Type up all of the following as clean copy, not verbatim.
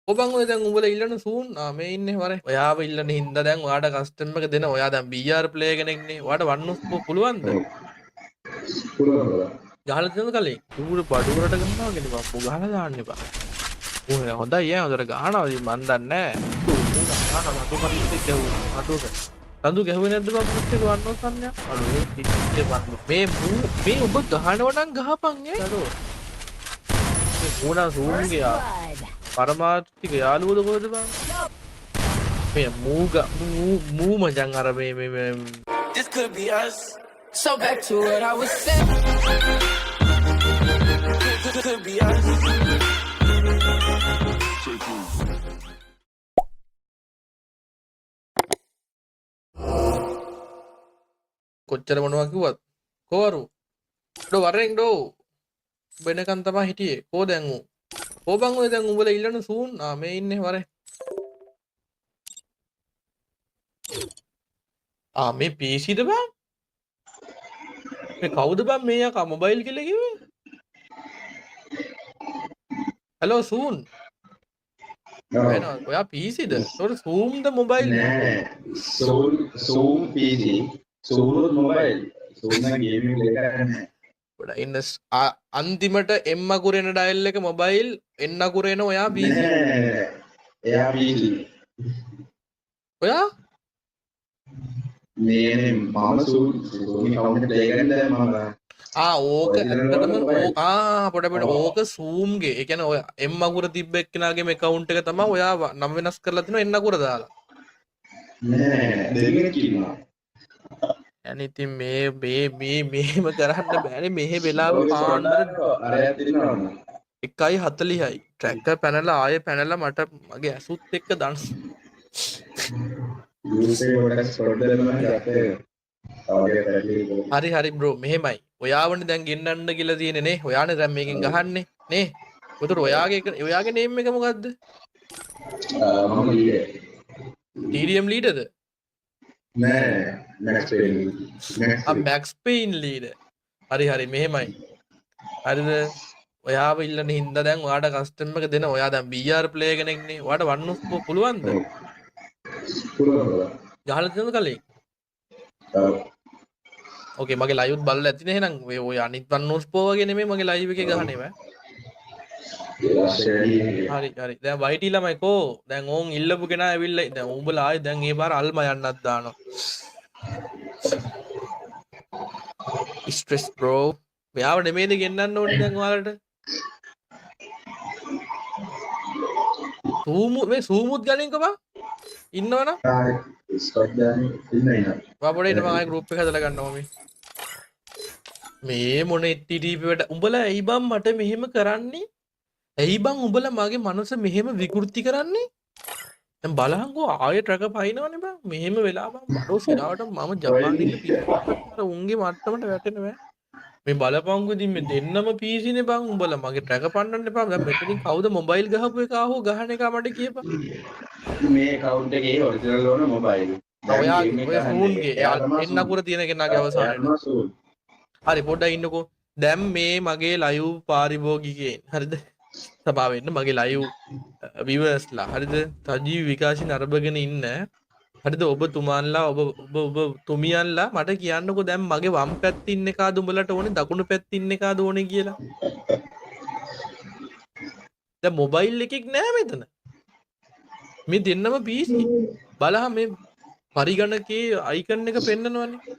ඔබන් ඔය දැන් උඹලා ඉල්ලන සූන් මේ ඉන්නේ වරේ. ඔයාව ඉල්ලන හින්දා දැන් ඔයාට කස්ටම් එක දෙන. ඔයා දැන් BR ප්ලේ කෙනෙක්නේ. ඔයාට වන්නස් පුළුවන්ද? පුළුවන් බලන්න. ගහලා දෙනවද කලින්? ඌර බඩුවරට ගන්නවා කියන්නේ බම්බු ගහලා දාන්න එපා. ඌ හොඳයි ඈ හොඳට ගහනවා ඉතින් මන් දන්නේ නැහැ. ඌ ගහනවා මතු පරිද්දේ ගැහුවා. මතුක. තඳු ගැහුවේ නැද්ද බම්බුත් එක වන්නස් සම්ඥා? අනේ කිච්චේ බම්බු. මේ ඔබ ගහනවා නම් ගහපන් ඈ. අරෝ. මේ කෝණා සූන් ගියා. පරමාර්ථික යාළුවද කොහෙද බං? මේ මූ මචං අර මේ This could be us. So back to what I was saying. Could be us. කොච්චර මොනවා කිව්වත් කොවරු ඩෝ වරෙන් ඩෝ වෙනකන් තමයි හිටියේ කෝ දැන් ඌ ඕබන් ඔය දැන් උඹලා ඉල්ලන සූන් මේ ඉන්නේ වරේ මේ PC ද බං මේ කවුද බං මේ යකා මොබයිල් කියලා කිව්වේ හලෝ සූන් ඔයා PC ද ඒතකොට සූම් ද මොබයිල් නෑ. Zoom PC. Zoom mobile. Zoom එක ගේමින් ප්ලේ කරන්නේ. ගොඩ ඉන්න අන්තිමට එම් අකුරෙන ඩයල් එක මොබයිල් එන් අකුරෙන ඔයා PC නෑ. එයා PC. ඔයා මේනේ මම Zoom account එක ප්ලේ කරන්නේ දැන් මම. ඕක ඇත්තටම පොඩ ඕක සූම්ගේ ඒ කියන්නේ ඔය එම් අකුර තිබ්බ එක්කෙනාගේම account එක තමයි ඔයා නම වෙනස් කරලා තිනවා එන් අකුර දාලා නෑ දෙන්නෙක් ඉන්නවා. අනිතින් මේම කරන්න බෑනේ මෙහෙ වෙලාව පාන්දර අරයක් දිනනවා. 1:40යි ට්‍රැක්ටර් පැනලා ආයෙ පැනලා මට මගේ ඇසුත් එක්ක දන්ස් හරි බ්‍රෝ මෙහෙමයි ඔයාවනේ දැන් ගෙන්නන්න කියලා තියෙන්නේ නේ ඔයානේ දැන් මේකෙන් ගහන්නේ නේ උතර ඔයාගේ නේම් එක මොකද්ද මම ලීඩර්. TDM ලීඩර්ද නෑ Max pain. Max pain leader හරි මෙහෙමයි හරිද ඔයාව ඉල්ලන හින්දා දැන් ඔයාට කස්ටම් එක දෙන ඔයා දැන් BR ප්ලේ කෙනෙක්නේ ඔයාට වන්නස් පුළුවන්ද පුළුවන් බලන්න. ගහලා දෙනවද කලින් ඕකේ මගේ ලයිව් බලලා ඇතිනේ එහෙනම් ඔය අනිත් වන්නස් පෝ වගේ නෙමෙයි මගේ ලයිව් එකේ ගහන්නේ බෑ හරි දැන් වයිටි ළමයි කෝ දැන් ඕන් ඉල්ලපු කෙනා ඇවිල්ලා දැන් උඹලා ආයේ දැන් ඒ පාර අල්මා යන්නත් දානවා ස්ට්‍රෙස් බ්‍රෝ මෙයාව නෙමෙයිද ගෙන්නන්න ඕනේ දැන් ඔයාලට සූමුත් ගණන්කෝ බා ඉන්නවනම් ස්කොට් දාන්නේ ඉන්නවා. පොඩේ මම ආයේ ගෲප් එක හදලා ගන්නවා මේ මොන TTP වලට උඹලා ඇයි බං මට මෙහෙම කරන්නේ ඇයි බං උඹලා මගේ මනස මෙහෙම විකෘති කරන්නේ දැන් බලහන්කෝ ආයෙ ට්‍රැක පයින්නවනේ බං මෙහෙම වෙලා බං බඩෝ සිරාවට මම ජපානික පිටපතට උන්ගේ මට්ටමට වැටෙනවා මේ බලපංකෝ ඉතින් මේ දෙන්නම PC නේ බං උඹලා මගේ ට්‍රැක පන්නන්න එපා දැන් මෙතනින් කවුද මොබයිල් ගහපු එක ආවෝ ගහන එක මට කියපන් මේ account එකේ ඔරිජිනල් ඕන මොබයිල්. ඔයාගේ ඔය ෆෝන්ගේ එන්න අකුර තියෙන කෙනාගේ අවසානයේ හරි පොඩ්ඩක් ඉන්නකෝ දැන් මේ මගේ ලයිව් පාරිභෝගිකයන් හරිද සභාව වෙන්න මගේ ලයිව් විවර්ස්ලා හරිද තජීව විකාශින් අරබගෙන ඉන්න හරිද ඔබතුමාන්ලා ඔබ තුමියන්ලා මට කියන්නකෝ දැන් මගේ වම් පැත්තේ ඉන්න එකාද උඹලට ඕනේ දකුණු පැත්තේ ඉන්න එකාද ඕනේ කියලා දැන් මොබයිල් එකක් නෑ මෙතන මේ දෙන්නම PC බලහන් මේ පරිගණකේ අයිකන් එක පෙන්නනවනේ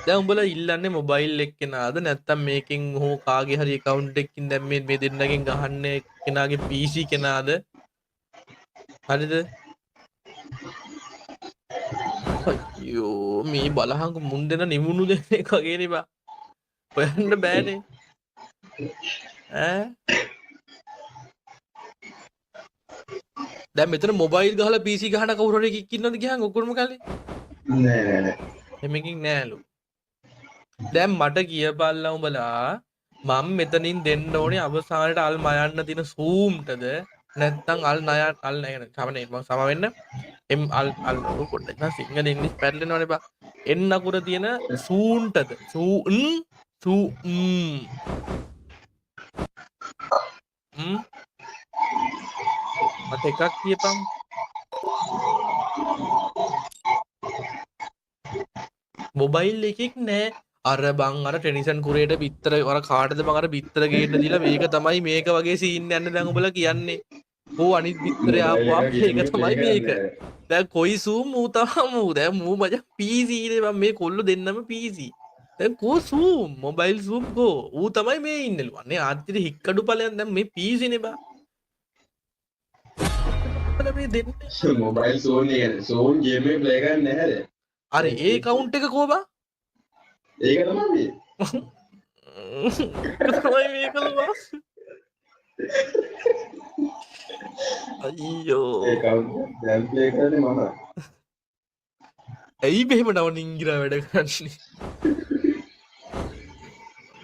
දැන් උඹලා ඉල්ලන්නේ මොබයිල් එක්කෙනාද නැත්නම් මේකෙන් හෝ කාගේ හරි account එකකින් දැන් මේ දෙන්නගෙන් ගහන්නේ කෙනාගේ PC කෙනාද හරිද අයියෝ මේ බලහන් මුන් දෙන නිමුණු දෙන එක වගේනේ බා හොයන්න බෑනේ ඈ දැන් මෙතන මොබයිල් ගහලා PC ගහන කවුරු හරි එකෙක් ඉන්නවද ගියන් ඔක්කොම කාලේ නෑ එමකින් නෑලු දැන් මට කියපල්ලා උඹලා මම මෙතනින් දෙන්න ඕනේ අවසානට අල් මයන්න තියෙන සූම්ටද නැත්නම් අල් නයන කමනේ මම සම වෙන්න එම් අල් පොඩ්ඩක් නා සිංහල ඉංග්‍රීසි පැටලෙනවනේ බා එන්න අකුර තියෙන සූන්ටද සූ මට එකක් කියපන්. මොබයිල් එකෙක් නෑ. අර බං අර ටෙනිසන් කුරේට බිත්තර අර කාටද බං අර බිත්තර ගේන්න දීලා මේක තමයි මේක වගේ සීන් යන්නේ දැන් ඔබලා කියන්නේ. ඕ අනිත් බිත්තරේ ආපුවා මේක තමයි මේක. දැන් කොයි සූම් ඌ තමු දැන් මූ මචං PC නේ මම මේ කොල්ල දෙන්නම PC. දැන් කෝ සූම් මොබයිල් සූම් කෝ ඌ තමයි මේ ඉන්නලු. අනේ ආච්චිට හික්කඩු ඵලයන් දැන් මේ PC නේ බා. අපල මේ දෙන්නේ මොබයිල් සෝන් එක සෝන් ගේම් එක ප්ලේ කරන්නේ නැහැද? අර ඒ කවුන්ට් එක කෝ බා? ඒක තමයි. තමයි මේකලු බා. අයියෝ ඒ කවුන්ට් දැන් ප්ලේ කරන්නේ මම. ඇයි මෙහෙම නව නිංගිරා වැඩ කරන්නේ?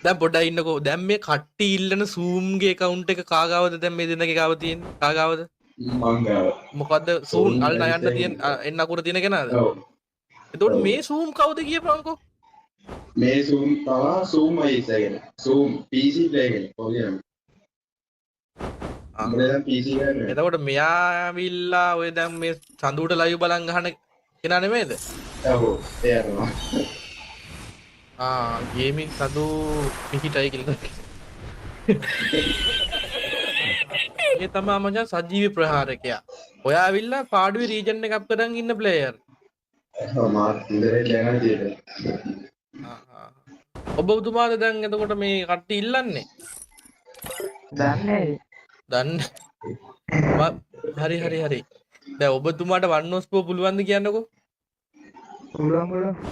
දැන් පොඩ්ඩක් ඉන්නකෝ. දැන් මේ කට්ටි ඉල්ලන Zoom ගේ account එක කාගාවද දැන් මේ දෙන්නගේ ගාව තියෙන්නේ? කාගාවද? මං ගාව. මොකද්ද Zoom අල්ල යන්න තියෙන එන්න අකුර තියෙන කෙනාද? ඔව්. එතකොට මේ Zoom කවුද කියපන්කෝ? මේ zoom තමයි zoom අයිසගෙන. zoom PC ප්ලේ කරන්නේ. කොහොමද? අපේ දැන් PC ගන්න. එතකොට මෙයා ඇවිල්ලා ඔය දැන් මේ සඳුට ලයිව් බලන් ගහන කෙනා නෙමෙයිද? ඔව්. එයාම. ගේමින් සඳු පිහිටයි කියලා. ඒ තමා මචං සජීවී ප්‍රහාරකයා. ඔයා ඇවිල්ලා පාඩුවේ රීජන් එකක් කරන් ඉන්න ප්ලේයර්. මාත් ඉඳලා දැනගන්න තියෙනවා. ඔබතුමාද දැන් එතකොට මේ කට්ටිය ඉල්ලන්නේ? දන්නේ. හරි. දැන් ඔබතුමාට වන්නොස්පෝ පුළුවන්ද කියන්නකෝ? පුළුවන්.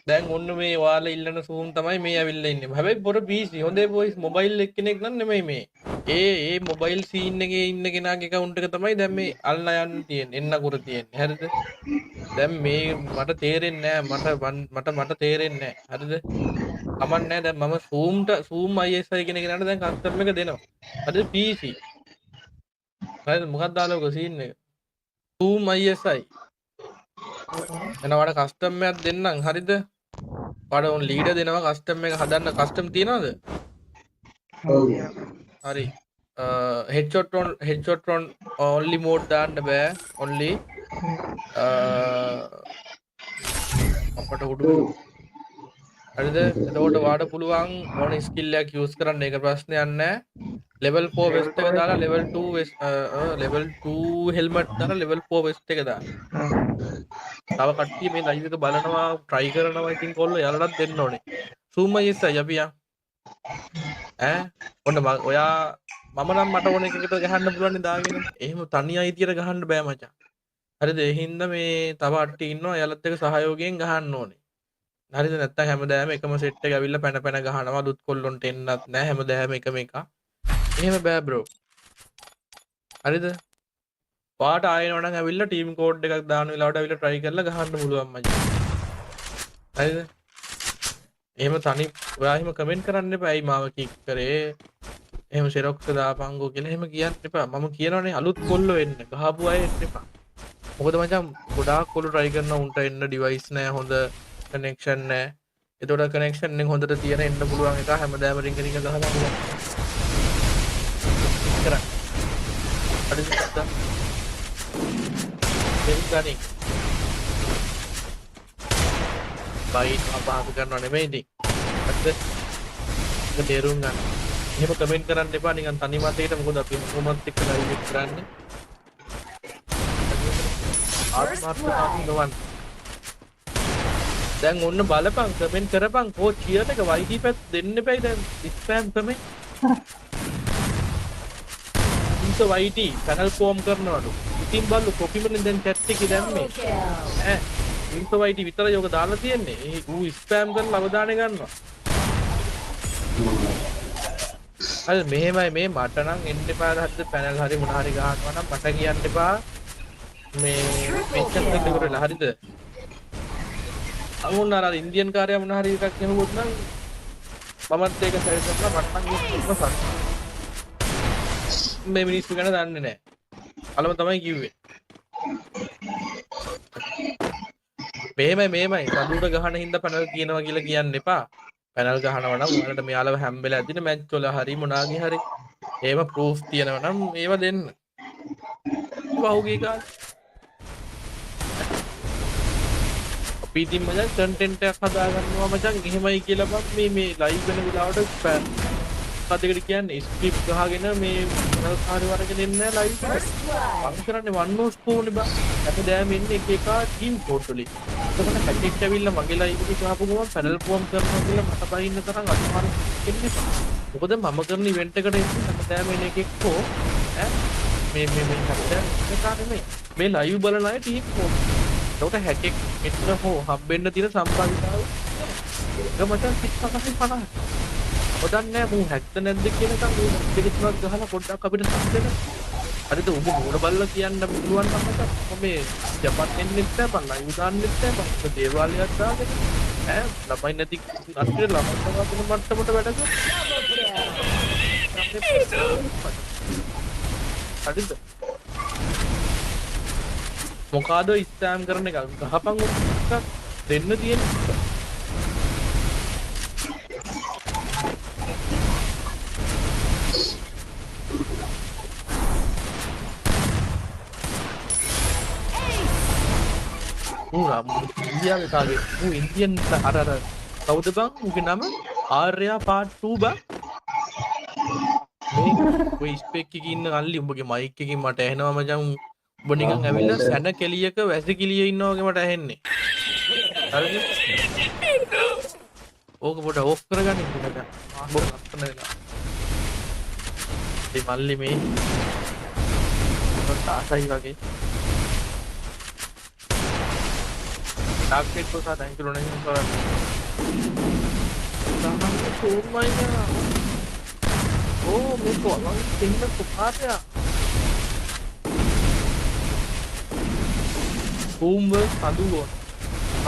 දැන් ඔන්න මේ ඔයාලා ඉල්ලන සූම් තමයි මේ ඇවිල්ලා ඉන්නේ. හැබැයි පොර PC හොඳේ බොයිස් මොබයිල් එක්කෙනෙක් නම් නෙමෙයි මේ. ඒ මොබයිල් සීන් එකේ ඉන්න කෙනාගේ account එක තමයි දැන් මේ අල්ලා යන්න තියෙන්නේ. එන්න කර තියෙන්නේ. හරිද? දැන් මේ මට තේරෙන්නේ නැහැ. මට තේරෙන්නේ නැහැ. හරිද? කමන්නේ දැන් මම zoom ISI කියන කෙනාට දැන් කස්ටම් එක දෙනවා. හරිද? PC. හරිද? මොකක්ද දාලා ඔක සීන් එක? zoom ISI. එනවාට කස්ටම් එකක් දෙන්නම්. හරිද? පාඩ උන් ලීඩර් දෙනවා කස්ටම් එක හදන්න. කස්ටම් තියනවද? ඔව්. හරි. headshot on only mode දාන්න බෑ. only අපට උඩු හරිද? එතකොට වාඩ පුළුවන් ඕන ස්කිල් එකක් යූස් කරන්න. ඒක ප්‍රශ්නයක් නැහැ. level 4 vest එක දාලා level 2 helmet දාලා level 4 vest එක දාන්න. තව කට්ටිය මේ ලයිව් එක බලනවා try කරනවා. ඉතින් කොල්ලෝ යාලටත් දෙන්න ඕනේ. zoom ISI අපි ඔන්න ඔයා මම නම් මට ඕන එකකට ගහන්න පුළුවන් නේ දාගෙන. එහෙම තනි අයිතියට ගහන්න බෑ මචං. හරිද? ඒ හින්දා මේ තව අට්ටි ඉන්නවා. එයාලත් එක්ක සහයෝගයෙන් ගහන්න ඕනේ. හරිද? නැත්තම් හැමදාම එකම සෙට් එක ඇවිල්ලා පැන ගහනවා. දුත් කොල්ලොන්ට එන්නත් නෑ. හැමදාම එකම එක. එහෙම බෑ බ්‍රෝ. හරිද? පාට ආයෙනව නම් ඇවිල්ලා ටීම් කෝඩ් එකක් දාන වෙලාවට ඇවිල්ලා try කරලා ගහන්න පුළුවන් මචං. හරිද? එහෙම තනි ඔයා එහෙම කමෙන්ට් කරන්න එපා. ඇයි මාව කික් කරේ? එහෙම සෙරොක්ස් දාපංගෝ කියලා එහෙම කියන්න එපා. මම කියනවනේ අලුත් කොල්ලෝ එන්න. ගහපු අය එන්න එපා. මොකද මචං ගොඩාක් කොල්ලෝ try කරනවා උන්ට එන්න device නෑ හොඳ connection නෑ. ඒතකොට connection එක හොඳට තියෙන එන්න පුළුවන් එක හැමදාම රින්ග ගහලා පුළුවන්. කරා. හරිද? දෙන්නනේ. බයිට් අපහසු කරනව නෙමෙයි ඉතින්. හරිද? ඒක තේරුම් ගන්න. එහෙම කමෙන්ට් කරන්න එපා නිකන් තනි මතයකට. මොකද අපි කොහොමත් එක්ක ලයිව් එක කරන්නේ. ආත්මාර්ථකාමී නොවන්න. දැන් ඔන්න බලපන් කමෙන්ට් කරපන්. කෝ චියර් එක YT පැත් දෙන්න එපයි දැන් ස්පෑම් කමෙන්ට්. ඉන්ස YT channel form කරනවලු. ඉතින් බලු කොපිමනේ දැන් chat එකේ දැම්මේ. ඉන්ස YT විතරයි ඔක දාලා තියෙන්නේ. ඒ ඌ ස්පෑම් කරලා අවධානය ගන්නවා. අර මෙහෙමයි මේ මට නම් එන්න එපා. හරිද? පැනල් හරි මොන හරි ගහනවා නම් මට කියන්න එපා. මේ මෙච්චර දෙයක් කරලා හරිද? අමුණාර ඉන්දියන් කාර්යය මොන හරි එකක් නෙමෙයි නම් මමත් ඒක සැරේ කරලා මට නම් ඉස්සම මේ මිනිස්සු ගැන දන්නේ නැහැ. අලම තමයි කිව්වේ. මෙහෙමයි සඳුට ගහන හින්දා පැනල් කියනවා කියලා කියන්න එපා. පැනල් ගහනවා නම් ඔයාලට මෙයාලව හැම්බෙලා ඇදින මැච් වල හරි මොනාගේ හරි එහෙම ප්‍රූෆ් තියෙනවා නම් ඒව දෙන්න. පහුගිය කාලේ. අපි ඉතින් මචං කන්ටෙන්ට් එකක් හදාගන්නවා මචං එහෙමයි කියලා බං මේ ලයිව් වෙන වෙලාවට කඩේකට කියන්නේ ස්ක්‍රිප්ට් ගහගෙන මේ මොනවාරි වරගෙන ඉන්නේ ලයිව් එකට. මම කරන්නේ වන් නෝස් කෝනේ බං. හැමදාම ඉන්නේ එක එක ටීම් කෝඩ් වලින්. එතකොට පැකේජ් ඇවිල්ලා මගේ ලයිව් එකේ ගහපු ගමන් පැනල් ෆෝම් කරනවා කියලා මට බයින්න තරම් අනිවාර්ය වෙන්නේ නැහැ. මොකද මම කරන ඉවෙන්ට් එකට එන්නේ හැමදාම එන එකෙක් හෝ මේ හැමදාම මේ ලයිව් බලන අය ටීම් කෝඩ්. ඒකට හැකෙක් මෙතන හෝ හම්බෙන්න තියෙන සම්බන්ධතාවය ඒක මචං 50 ඔදන්නේ මූ හැක්ද නැද්ද කියන එක මූ දෙකක් ගහලා පොඩ්ඩක් අපිට සම්පෙන්න. හරිද උඹ මොන බල්ලා කියන්න පුළුවන් නම් මචං මම මේ ජපාන් එන්නෙත් නැහැ බං ලයිව් දාන්නෙත් නැහැ බං දේවාලයක් දාගෙන ළමයි නැති අත්‍තර ළමයි තමයි මට්ටමට වැඩ කරා. හරිද මොකාද ස්ටෑම් කරන එක ගහපන් එකක් දෙන්න තියෙන ඉන්දියාවේ කාගේ මූ ඉන්දියන් අර කවුද බං මුගේ නම ආර්යා පාර්ට් 2 බං මේ ඔය ස්පෙක් එකේ ඉන්න කල්ලි උඹගේ මයික් එකකින් මට ඇහෙනවා මචං උඹ නිකන් ඇවිල්ලා සැන කෙලියක වැසිකිළිය ඉන්නවා වගේ මට ඇහෙන්නේ. හරිද? ඕක පොඩ ඕෆ් කරගන්න ඉන්නකට. බොහොම ලස්සන වෙලා. මේ මල්ලි මේ තාසයි වගේ. ඩාක්ටෙක් කොසා දැන් කිලෝ නේ කරන්නේ. තමයි කොහොමයිද? ඕ මේ කොහොමද දෙන්න කොහාටද? Boom අදුගොන්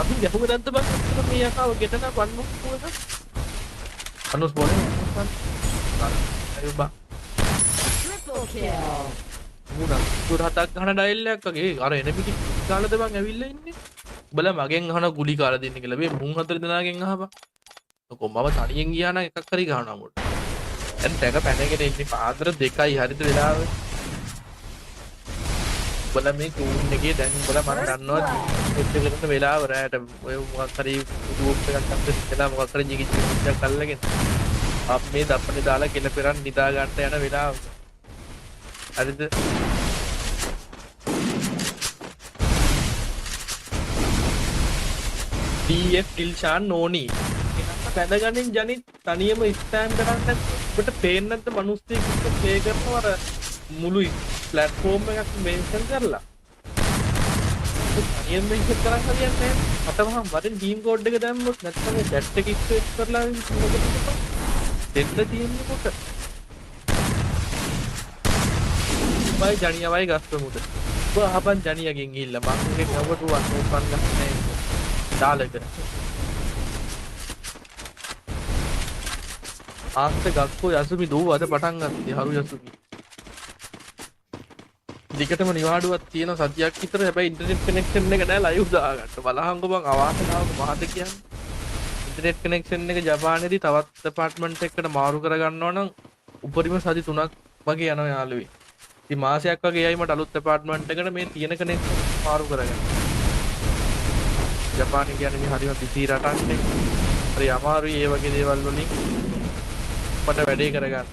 අපි ගැහුවේ නැද්ද බං මේ යකාව ගෙටන වන්නු කොහෙද අනුස් බෝලේ අයෝ බං Triple kill. මුණා දුර හතක් ගහන ඩයල් එකක් වගේ අර එනමිටි කාලද බං ඇවිල්ලා ඉන්නේ උඹලා මගෙන් අහන ගුලි කාලා දෙන්න කියලා මේ මුන් හතර දෙනාගෙන් අහපන් කොහොමම තනියෙන් ගියා නම් එකක් හරි ගහනවා මොකද දැන් ටැග පැනගෙන ඉන්නේ පාදර දෙකයි හරිද වෙලාවේ උඹලා මේ කූන් එකේ දැන් උඹලා මම දන්නවා එච්ච කරන වෙලාව රැයට ඔය මොකක් හරි ගෲප් එකක් අතට ඉතලා මොකක් හරි ජිගි ජිගික් අල්ලගෙන අප මේ දප්පනේ දාලා කෙල පෙරන් නිදා ගන්න යන වෙලාව හරිද DF ඩිල්ෂාන් නෝනි බැඳගනින් ජනිත් තනියම ස්ටෑම් කරන්න ඔබට පේන්නේ නැද්ද මිනිස්සෙක් ප්ලේ කරනවා අර මුළු ප්ලැට්ෆෝම් එකක් මෙන්ෂන් කරලා තනියම මෙන්ෂන් කරන් හරියන්නේ නැහැ අතවහම වරින් ටීම් කෝඩ් එක දැම්මොත් නැත්නම් chat එක එක්ස්පෙක්ට් කරලා දෙන්න තියෙන්නේ කොට බයි ජනියවයි ගස්සමුද ඔබ අහපන් ජනියගෙන් ගිහිල්ලා මම එකේ නවටුවා ඕපන් ගන්න දාලක ආස්ත ගක්කෝ යසුමි දූ අද පටන් ගත්තේ හරු යසුමි දිගටම නිවාඩුවක් තියෙන සතියක් විතර හැබැයි ඉන්ටර්නෙට් කනෙක්ෂන් එක නැහැ ලයිව් දාගන්න බලහංගෝ මං අවාසනාවක මහත කියන්නේ ඉන්ටර්නෙට් කනෙක්ෂන් එක ජපානයේදී තවත් දෙපාර්ට්මන්ට් එකකට මාරු කරගන්නවා නම් උපරිම සති 3ක් වගේ යනවා යාළුවේ ඉතින් මාසයක් වගේ යයි මට අලුත් දෙපාර්ට්මන්ට් එකට මේ තියෙන කනෙක්ෂන් මාරු කරගන්න ජපානයේ කියන්නේ මේ හරිම බිසි රටක් නේ හරි අමාරුයි ඒ වගේ දේවල් වලින් මට වැඩේ කරගන්න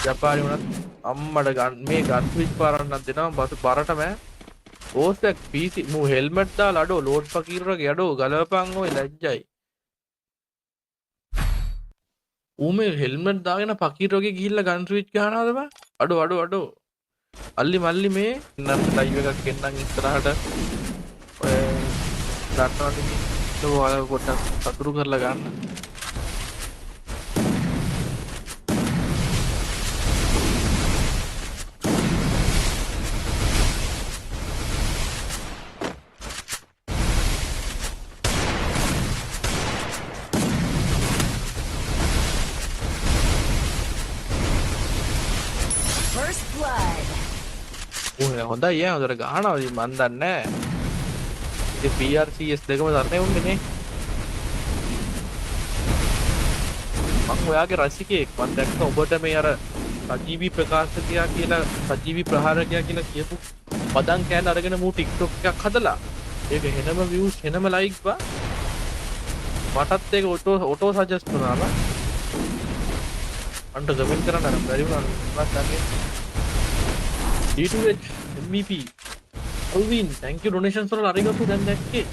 ජපානයේ උනත් අම්මඩ ගන්න මේ ගන් ස්විච් පාරන්නක් දෙනවා බස බරටම ඕස්ටක් PC මු හෙල්මට් දාලා අඩෝ ලෝඩ් ෆකීරගේ අඩෝ ගලවපන් ඔය ලැජ්ජයි ඌමේ හෙල්මට් දාගෙන ෆකීරගේ ගිහිල්ලා ගන් ස්විච් ගහනවාද බං අඩෝ අල්ලි මල්ලි මේ ඉන්නත් ලයිව් එකක් ගෙන්නන් ඉස්සරහට ඔය ගන්නවනේ ඔයාලා පොඩ්ඩක් සතුරු කරලා ගන්න First blood. ඕනේ හොඳයි යා හොඳට ගහනවා ඉතින් මන් දන්නේ ඉතින් PRCS දෙකම දන්නේ උන්නේ නේ මම ඔයාගේ රසිකයෙක් මම දැක්ක ඔබට මේ අර සජීවී ප්‍රකාශකයා කියලා සජීවී ප්‍රහාරකයා කියලා කියපු පදම් කෑල්ල අරගෙන මූ TikTok එකක් හදලා ඒක හෙනම views හෙනම likes බා මටත් ඒක ඔටෝ සජෙස්ට් වුණා බා අන්ට කමෙන්ට් කරන්න අර බැරි වුණා මත් අගේ D2H MVP Alvin thank you donations වල අරිගපු දැන් දැක්කේ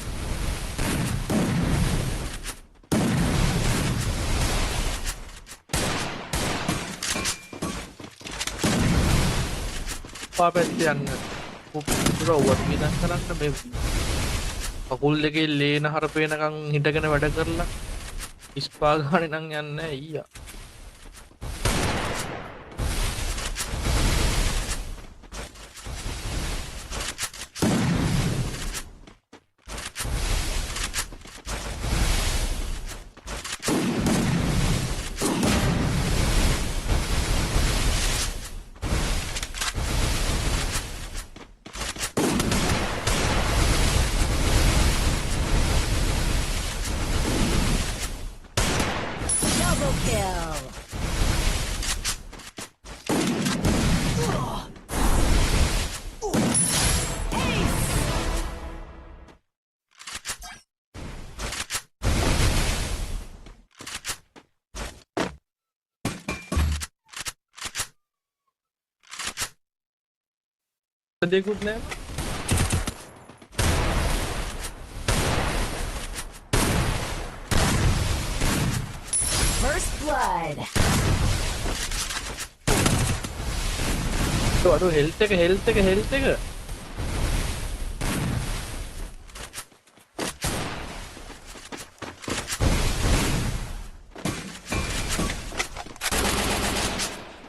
පාපැත්ත යන්න පුපුර ඔවත් විදන් කරන්න මේ කකුල් දෙකේ ලේන හරපේනකම් හිටගෙන වැඩ කරලා ඉස්පා ගානේ නම් යන්නේ අයියා Double kill. දෙකුත් නෑ First blood. අර හෙල්ත් එක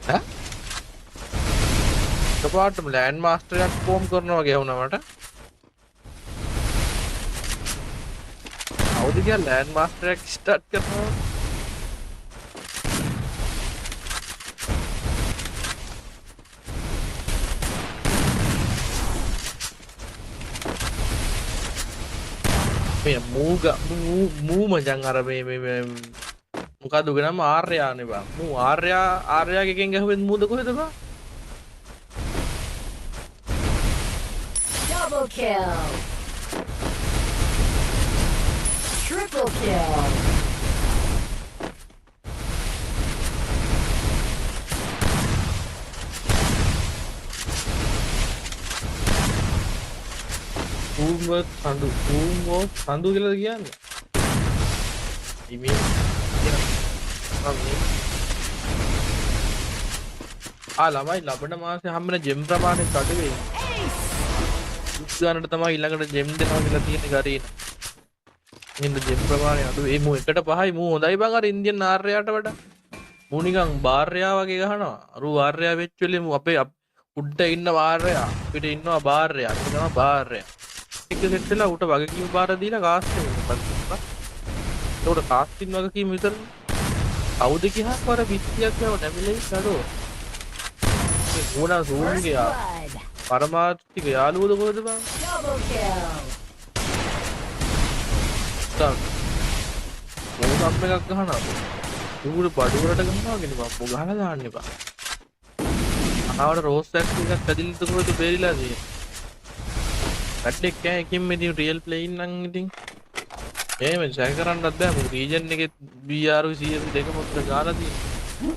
ඈ එකපාරටම ලෑන්ඩ් මාස්ටර් එකක් ෆෝම් කරනවා වගේ වුණා මට අවුද කියලා ලෑන්ඩ් මාස්ටර් එකක් ස්ටාර්ට් කරනවා මේ මූ මචං අර මේ මොකද උගේ නම ආර්යානේ බං මූ ආර්යාගේ එකෙන් ගහුවෙත් මූද කොහෙද බං Double kill. Triple kill. සඳු කියලාද කියන්නේ ඉමේ ළමයි ලබන මාසේ හම්බෙන ජෙම් ප්‍රමාණය අඩු වෙයි උත්සාහනට තමයි ඊළඟට ජෙම් දෙනවා කියලා තියෙන ගරීන ඉන්න ජෙම් ප්‍රමාණය අඩු වෙයි මූ එකට පහයි මූ හොඳයි බං අර ඉන්දියන් ආර්යයාට වඩා මූ නිකන් බාර්යා වගේ ගහනවා අරු ආර්යා වෙච්ච වෙලේ මූ අපේ උඩ ඉන්න ආර්යයා පිට ඉන්නවා බාර්යා ඒක තමයි බාර්යා එක සෙට් වෙලා උට වගකීම් බාර දීලා කාස්ට් වෙනවා ඒකට කාස්ටින් වගකීම් විතරනේ කවුද කියක් වර 20ක් යව නැමිලේ කරෝ ඒ ගෝනා සූන්ගේ පරමාර්ථික යාළුවද කොහෙද බං Double kill. මොකක් එකක් ගහනවා ඌට බඩුවරට ගහනවා කියන්නේ මම ගහලා දාන්න එපා අහවට රෝස් එකක් පැදිලිද කොහෙද බේරිලා තියෙන්නේ පැට්ටෙක් කෑ එකකින් මේ රියල් ප්ලේයින් නම් ඉතින් එහෙම සැක කරන්නත් බෑ මොකද රීජන් එකේ BR CS දෙකම උත්තර ගාලා තියෙනවා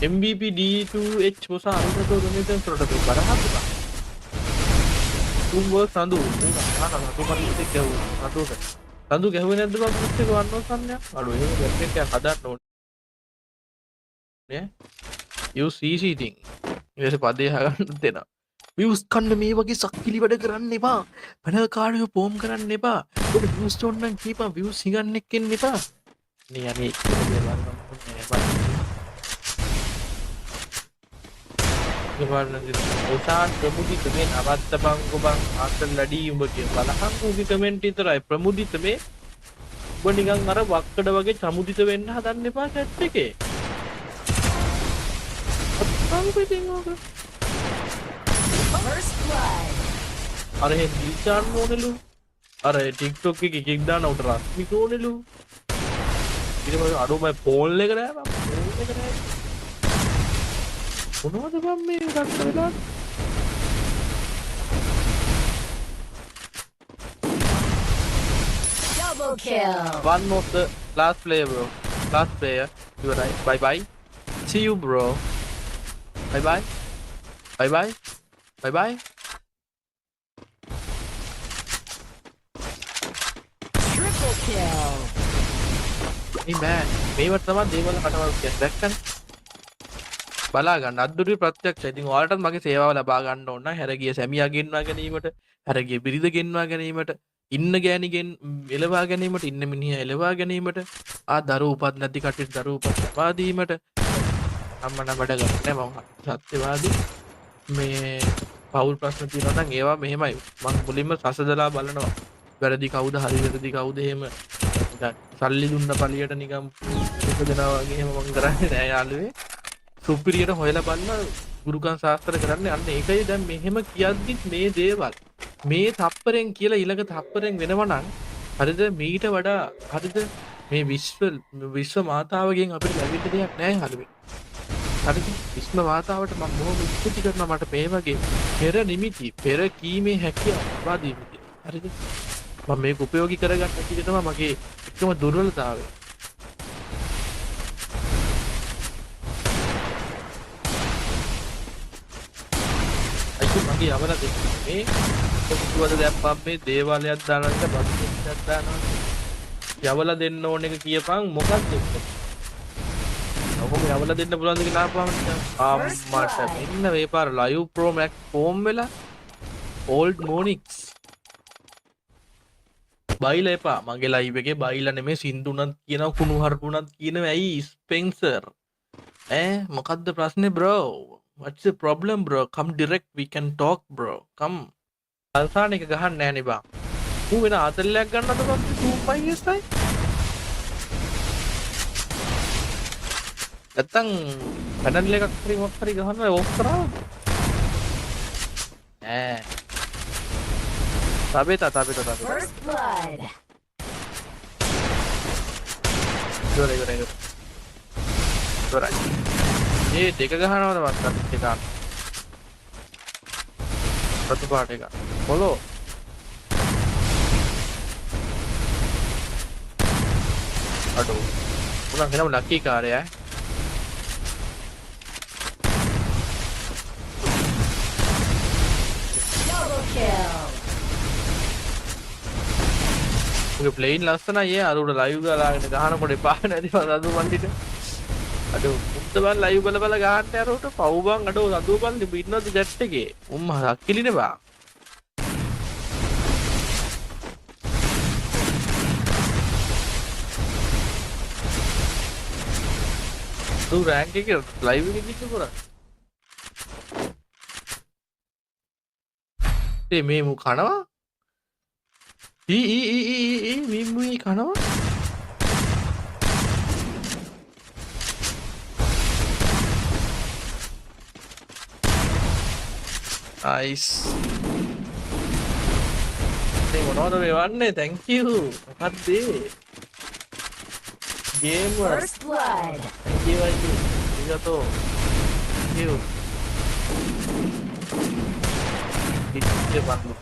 MVP D2H මොස අරුතෝ ගොනෙන් ප්‍රොටොට බරහත් බා තුඹ සඳු සඳු ගැහුවේ නැද්ද බං පුත් එක වන්නෝ සම්යක් අඩු එහෙම ගැප් එකක් හදන්න ඕනේ you CC thing ඊට පස්සේ පදේ හගන්න දෙනවා views කන්න මේ වගේ සක්කිලි වැඩ කරන්න එපා පැනල් කාඩ් එක පෝම් කරන්න එපා ඔබ views ඕන නම් කීපා views හිගන්න එක්කෙන්න එපා නේ අනේ ඔසාන් ප්‍රමුදිත මේ නවත්ත බං බං ආතල් ලඩී උඹ කිය බලහන් උගේ කමෙන්ට් විතරයි ප්‍රමුදිත මේ ඔබ නිකන් අර වක්කඩ වගේ සමුදිත වෙන්න හදන්න එපා chat එකේ අත්පිටින් ඕක First blood. අර हे දිල්චාන් ඕනෙලු අර TikTok එකේ එකෙක් දාන උට රස්මික ඕනෙලු ඊට පස්සේ අඩෝ මම ෆෝන් එක නෑ මම ෆෝන් එක නෑ මොනවද බම් මේ රක්ත වෙලා Double kill. one of the last player bro last player you are right bye bye see you bro bye bye bye bye bye bye Triple kill. මේ බෑ මේවට තමයි දේවල් කටවල් කියන්නේ දැක්කනේ බලා ගන්න අද්දුටි ප්‍රත්‍යක්ෂයි ඉතින් ඔයාලටත් මගේ සේවාව ලබා ගන්න ඕන නම් හැරගිය සැමියා ගෙන්වා ගැනීමට හැරගිය බිරිඳ ගෙන්වා ගැනීමට ඉන්න ගෑණිගෙන් එලවා ගැනීමට ඉන්න මිනිහා එලවා ගැනීමට දරුවෝ උපත් නැති කට්ටියට දරුවෝ උපත් ලබා දීමට අම්මා නම් වැඩ ගන්නෑ මම සත්‍යවාදී මේ පෞල් ප්‍රශ්න තියෙනවා නම් ඒවා මෙහෙමයි මම මුලින්ම සසදලා බලනවා වැරදි කවුද හරි වැරදි කවුද එහෙම සල්ලි දුන්න පළියට නිකම් එක දෙනා වගේ එහෙම මම කරන්නේ නෑ යාළුවේ සුපිරියට හොයලා බලන ගුරුකම් ශාස්ත්‍ර කරන්නේ අන්න ඒකයි දැන් මෙහෙම කියද්දිත් මේ දේවල් මේ තප්පරෙන් කියලා ඊළඟ තප්පරෙන් වෙනවා නම් හරිද මීට වඩා හරිද මේ විශ්ව මාතාවගෙන් අපිට ලැබෙන්න දෙයක් නැහැ හරිද හරිද විශ්ව මාතාවට මම බොහොම ස්තුති කරනවා මට මේ වගේ පෙර නිමිති පෙර කීමේ හැකියාව ලබා දීමේ හරිද මම මේක උපයෝගී කරගන්න හැටි තමයි මගේ එකම දුර්වලතාවය මගේ යවලා දෙන්නේ මේ කොහොමද දැන් මේ දේවාලයක් දානවා එක බස්යක් දානවා යවලා දෙන්න ඕන එක කියපන් මොකක්ද ඒක ඔහොම යවලා දෙන්න පුළුවන්ද කියලා ආපුවම අම්මට මෙන්න මේ පාර ලයිව් ප්‍රෝ මැක්ස් ෆෝම් වෙලා ඕල්ඩ් මොනික්ස් බයිලා එපා මගේ ලයිව් එකේ බයිලා නෙමෙයි සින්දුණත් කියනවා කුණු හරපුණත් කියනවා ඇයි ස්පෙන්සර් මොකද්ද ප්‍රශ්නේ bro what's the problem bro come direct we can talk bro come අල්සාන එක ගහන්න නෑනේ බං ඌ වෙන ආතල්ලයක් ගන්නද බං 2.5 SI නැත්තම් පැනල් එකක් හරි මොකක් හරි ගහන්න ඕෆ් කරා tabeta First blood. Dora ये දෙක ගහනවද වත් දෙක ගන්න ප්‍රතිපාට එක පොලෝ අඩෝ උනා වෙනම ලක්කී කාර්යය Double kill. උගේ ප්ලේන් ලස්සනයි අර උඩ ලයිව් ගාලාගෙන ගහනකොට එපා නැති සතු වන්දිට අඩෝ මුද්ද බං ලයිව් බල බල ගහන්න යනකොට පව් බං අඩෝ සතු බන්දි ඉන්නවද ජැට් එකේ උම්ම හක්කිලිනේ බං දු රෑන්ක් එකේ ලයිව් එකේ කිච්ච කරා මේ මු කනවා මේ කනවා nice මේ මොනවද මේ වන්නේ thank you මොකක්ද game First blood. thank you arigato thank you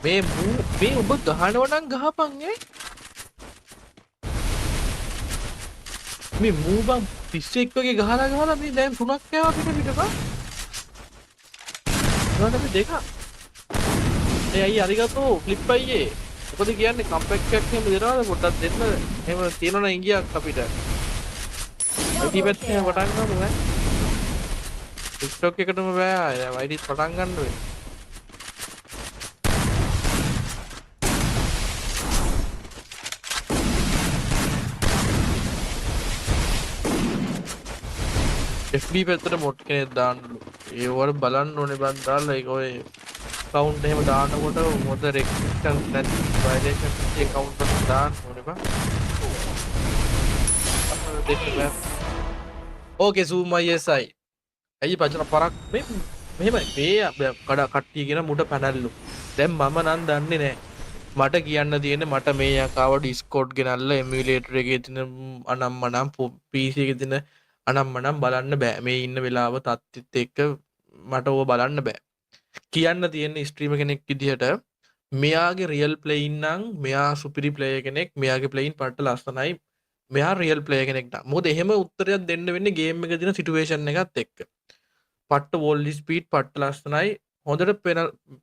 මේ ඔබ ගහනවා නම් ගහපන් මේ මූ බං 31 වගේ ගහලා මේ දැන් 3ක් කෑවා පිටපා මොනවද මේ දෙක අයිය අරිගතෝ ෆ්ලිප් අයියේ මොකද කියන්නේ කම්පැක්ට් එකක් එහෙම දෙනවද පොඩ්ඩක් දෙන්න එහෙම තියෙනවනම් ඉංගියක් අපිට අයිටි පැත්තේ පටන් ගන්නවද බෑ TikTok එකටම බෑ අයිටි පටන් ගන්න වෙයි FB පැත්තට මොඩ් කෙනෙක් දාන්නලු ඒ වල බලන්න ඕනේ බන් දාලා ඒක ඔය account එහෙම දානකොට මොකද restriction නැති violation ඒ account එක දාන්න ඕනේ බං අපර දෙන්න ඕකේ zoom ISI ඇයි පචන පරක් මෙහෙමයි මේ කඩ කට්ටියගෙන මුඩ පැනල්ලු දැන් මම නම් දන්නේ නැහැ මට කියන්න තියෙන්නේ මට මේ යකාව Discord ගෙනල්ලා emulator එකේ තියෙන අනම්මනම් PC එකේ තියෙන අනම්මනම් බලන්න බෑ මේ ඉන්න වෙලාව තත්ත්වෙත් එක්ක මට ඕව බලන්න බෑ. කියන්න තියෙන ස්ට්‍රීමර් කෙනෙක් විදිහට මෙයාගේ රියල් ප්ලේයින් නම් මෙයා සුපිරි ප්ලේයර් කෙනෙක්, මෙයාගේ ප්ලේයින් පට්ට ලස්සනයි, මෙයා රියල් ප්ලේයර් කෙනෙක් නා. මොකද එහෙම උත්තරයක් දෙන්න වෙන්නේ ගේම් එකේ දින සිටුේෂන් එකත් එක්ක. පට්ට වෝල්ලි ස්පීඩ් පට්ට ලස්සනයි, හොඳට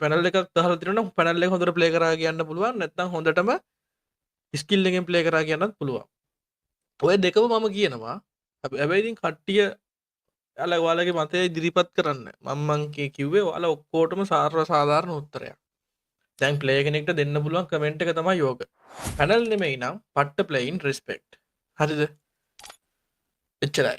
පැනල් එකක් දාලා තියෙනවා නම් පැනල් එක හොඳට ප්ලේ කරා කියන්න පුළුවන්, නැත්නම් හොඳටම ස්කිල් එකෙන් ප්ලේ කරා කියන්නත් පුළුවන්. ඔය දෙකම මම කියනවා. හැබැයි ඉතින් කට්ටිය ඔයාලගේ මතය ඉදිරිපත් කරන්න. මම කිව්වේ ඔයාලා ඔක්කොටම සාධාරණ උත්තරයක්. දැන් ප්ලේයර් කෙනෙක්ට දෙන්න පුළුවන් කමෙන්ට් එක තමයි යෝග. පැනල් නෙමෙයි නම් පට්ට ප්ලේයින් රෙස්පෙක්ට්. හරිද? එච්චරයි.